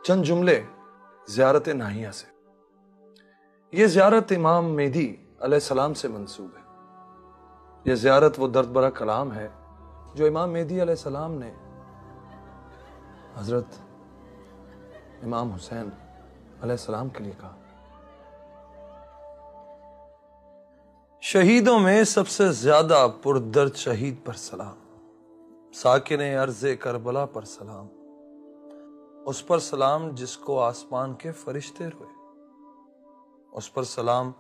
چند جملے زیارت ناہیہ سے۔ یہ زیارت امام مہدی علیہ السلام سے منسوب ہے۔ یہ زیارت وہ درد بھرا کلام ہے جو امام مہدی علیہ السلام نے حضرت امام حسین علیہ السلام کے لیے کہا۔ شہیدوں میں سب سے زیادہ پردرد شہید پر سلام، ساکن ارض کربلا پر سلام، اس پر سلام جس کو آسمان کے فرشتے روئے، اس پر سلام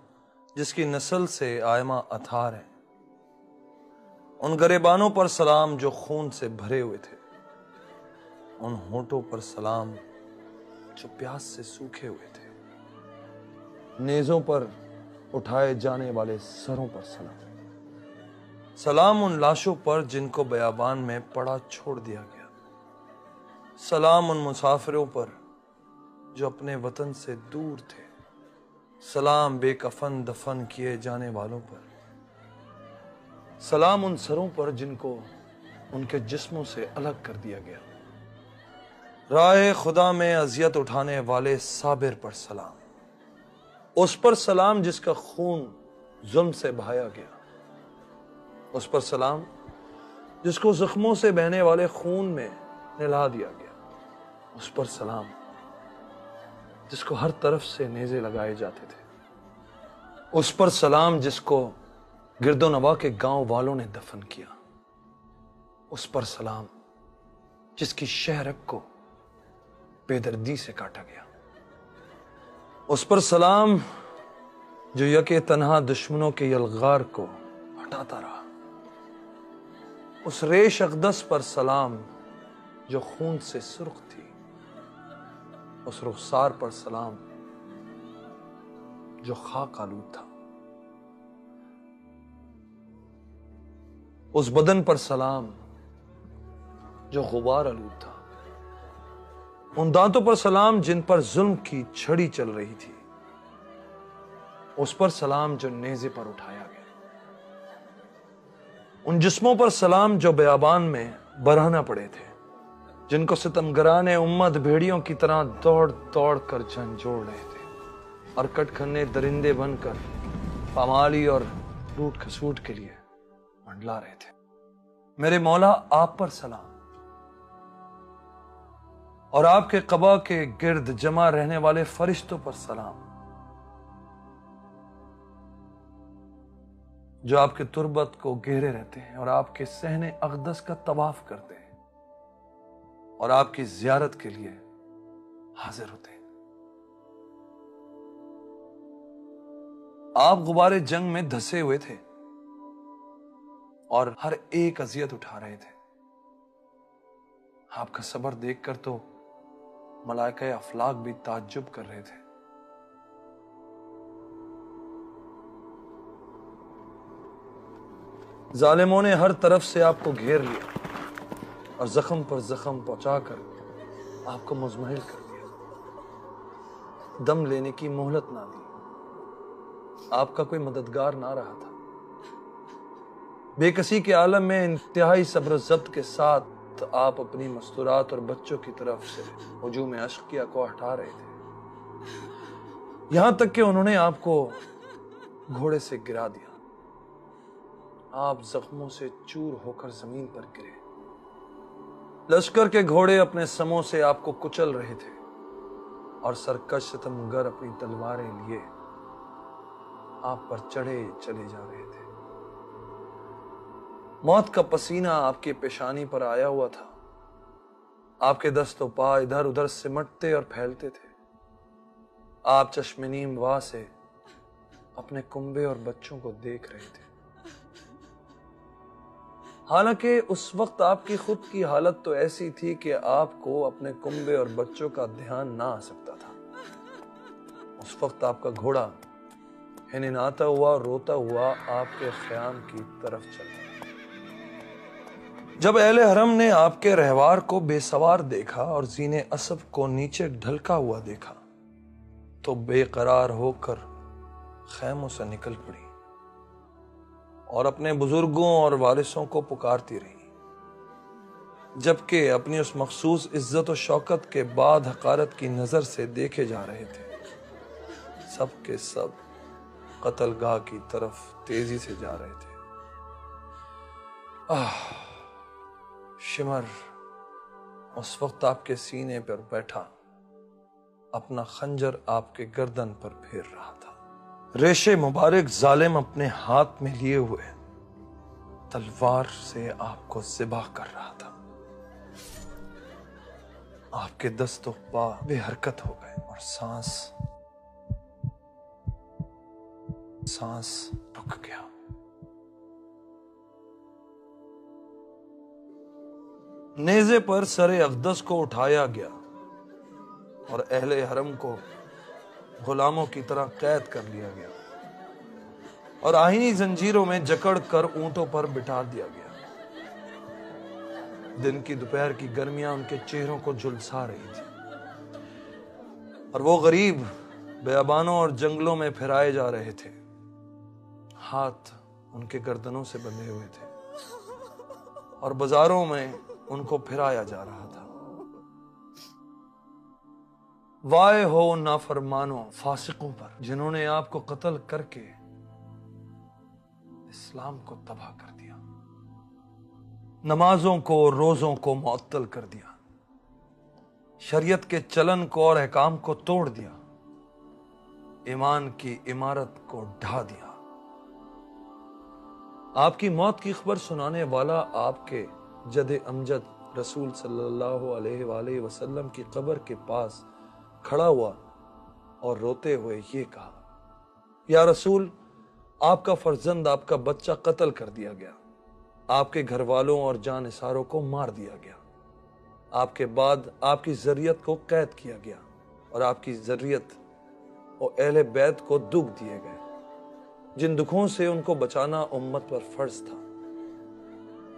جس کی نسل سے آئمہ اطہار ہیں، ان گریبانوں پر سلام جو خون سے بھرے ہوئے تھے، ان ہونٹوں پر سلام جو پیاس سے سوکھے ہوئے تھے، نیزوں پر اٹھائے جانے والے سروں پر سلام، سلام ان لاشوں پر جن کو بیابان میں پڑا چھوڑ دیا گیا، سلام ان مسافروں پر جو اپنے وطن سے دور تھے، سلام بے کفن دفن کیے جانے والوں پر، سلام ان سروں پر جن کو ان کے جسموں سے الگ کر دیا گیا، راہ خدا میں اذیت اٹھانے والے صابر پر سلام، اس پر سلام جس کا خون ظلم سے بہایا گیا، اس پر سلام جس کو زخموں سے بہنے والے خون میں نہلا دیا گیا، اس پر سلام جس کو ہر طرف سے نیزے لگائے جاتے تھے، اس پر سلام جس کو گرد و نواح کے گاؤں والوں نے دفن کیا، اس پر سلام جس کی شہرک کو بے دردی سے کاٹا گیا، اس پر سلام جو یکے تنہا دشمنوں کے یلغار کو ہٹاتا رہا، اس ریش اقدس پر سلام جو خون سے سرخ تھی، اس رخسار پر سلام جو خاک آلود تھا، اس بدن پر سلام جو غبار آلود تھا، ان دانتوں پر سلام جن پر ظلم کی چھڑی چل رہی تھی، اس پر سلام جو نیزے پر اٹھایا گیا، ان جسموں پر سلام جو بیابان میں برہنہ پڑے تھے، جن کو ستمگران امت بھیڑیوں کی طرح دوڑ دوڑ کر جھنجھوڑ رہے تھے اور کٹ کھنے درندے بن کر پامالی اور لوٹ کھسوٹ کے لیے منڈلا رہے تھے۔ میرے مولا آپ پر سلام، اور آپ کے قبا کے گرد جمع رہنے والے فرشتوں پر سلام، جو آپ کے تربت کو گھیرے رہتے ہیں اور آپ کے صحن اقدس کا طواف کرتے ہیں اور آپ کی زیارت کے لیے حاضر ہوتے ہیں۔ آپ غبار جنگ میں دھسے ہوئے تھے اور ہر ایک اذیت اٹھا رہے تھے۔ آپ کا صبر دیکھ کر تو ملائکہ افلاک بھی تعجب کر رہے تھے۔ ظالموں نے ہر طرف سے آپ کو گھیر لیا اور زخم پر زخم پہنچا کر آپ کو مزمحل کر دیا، دم لینے کی مہلت نہ دی، آپ کا کوئی مددگار نہ رہا تھا۔ بے کسی کے عالم میں انتہائی صبر و ضبط کے ساتھ آپ اپنی مستورات اور بچوں کی طرف سے ہجوم اشقیہ کو ہٹا رہے تھے، یہاں تک کہ انہوں نے آپ کو گھوڑے سے گرا دیا۔ آپ زخموں سے چور ہو کر زمین پر گرے، لشکر کے گھوڑے اپنے سموں سے آپ کو کچل رہے تھے اور سرکش ستمگر اپنی تلواریں لیے آپ پر چڑھے چلے جا رہے تھے۔ موت کا پسینہ آپ کی پیشانی پر آیا ہوا تھا، آپ کے دست و پا ادھر ادھر سمٹتے اور پھیلتے تھے، آپ چشم نیم وا سے اپنے کنبے اور بچوں کو دیکھ رہے تھے۔ حالانکہ اس وقت آپ کی خود کی حالت تو ایسی تھی کہ آپ کو اپنے کنبے اور بچوں کا دھیان نہ آ سکتا تھا۔ اس وقت آپ کا گھوڑا ہنہناتا ہوا اور روتا ہوا آپ کے خیام کی طرف چلا۔ جب اہل حرم نے آپ کے رہوار کو بے سوار دیکھا اور زین اسب کو نیچے ڈھلکا ہوا دیکھا تو بے قرار ہو کر خیموں سے نکل پڑی اور اپنے بزرگوں اور وارثوں کو پکارتی رہی۔ جبکہ اپنی اس مخصوص عزت و شوکت کے بعد حقارت کی نظر سے دیکھے جا رہے تھے۔ سب کے سب قتل گاہ کی طرف تیزی سے جا رہے تھے۔ شمر اس وقت آپ کے سینے پر بیٹھا اپنا خنجر آپ کے گردن پر پھیر رہا تھا۔ ریشے مبارک ظالم اپنے ہاتھ میں لیے ہوئے تلوار سے آپ کو ذبح کر رہا تھا۔ آپ کے دست و پا بے حرکت ہو گئے اور سانس رک گیا۔ نیزے پر سر اقدس کو اٹھایا گیا اور اہل حرم کو غلاموں کی طرح قید کر لیا گیا اور آہنی زنجیروں میں جکڑ کر اونٹوں پر بٹھا دیا گیا۔ دن کی دوپہر کی گرمیاں ان کے چہروں کو جھلسا رہی تھی اور وہ غریب بیابانوں اور جنگلوں میں پھرائے جا رہے تھے۔ ہاتھ ان کے گردنوں سے بندھے ہوئے تھے اور بازاروں میں ان کو پھرایا جا رہا تھا۔ وائے ہو نافرمانوں فاسقوں پر جنہوں نے آپ کو قتل کر کے اسلام کو تباہ کر دیا، نمازوں کو روزوں کو معطل کر دیا، شریعت کے چلن کو اور احکام کو توڑ دیا، ایمان کی عمارت کو ڈھا دیا۔ آپ کی موت کی خبر سنانے والا آپ کے جد امجد رسول صلی اللہ علیہ وآلہ وسلم کی قبر کے پاس کھڑا ہوا اور روتے ہوئے یہ کہا، یا رسول، آپ کا فرزند، آپ کا بچہ قتل کر دیا گیا، آپ کے گھر والوں اور جانثاروں کو مار دیا گیا، آپ کے بعد آپ کی ذریت کو قید کیا گیا اور آپ کی ذریت اور اہل بیت کو دکھ دیے گئے جن دکھوں سے ان کو بچانا امت پر فرض تھا۔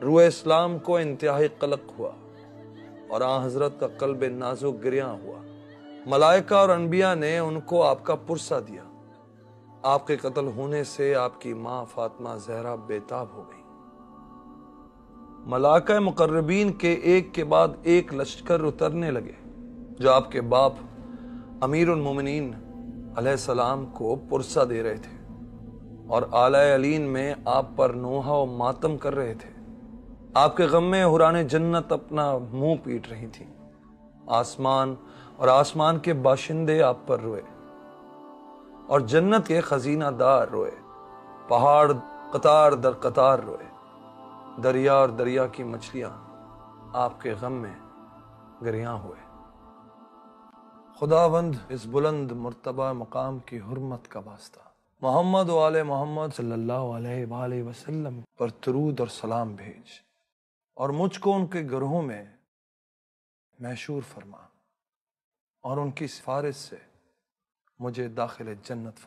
روح اسلام کو انتہائی قلق ہوا اور آن حضرت کا قلب نازک گریاں ہوا۔ ملائکہ اور انبیاء نے ان کو آپ کا پرسہ دیا۔ آپ کے قتل ہونے سے آپ کی ماں فاطمہ زہرا بےتاب ہو گئی۔ ملائکہ مقربین کے ایک کے بعد ایک لشکر اترنے لگے جو آپ کے باپ امیر المومنین علیہ السلام کو پرسہ دے رہے تھے اور اعلی علین میں آپ پر نوحہ و ماتم کر رہے تھے۔ آپ کے غم میں حوران جنت اپنا منہ پیٹ رہی تھیں۔ آسمان اور آسمان کے باشندے آپ پر روئے اور جنت کے خزینہ دار روئے، پہاڑ قطار در قطار روئے، دریا اور دریا کی مچھلیاں آپ کے غم میں گریاں ہوئے۔ خداوند اس بلند مرتبہ مقام کی حرمت کا واسطہ محمد و آل محمد صلی اللہ علیہ وآلہ وسلم پر درود اور سلام بھیج اور مجھ کو ان کے گروہوں میں محشور فرما اور ان کی سفارش سے مجھے داخل جنت فرما۔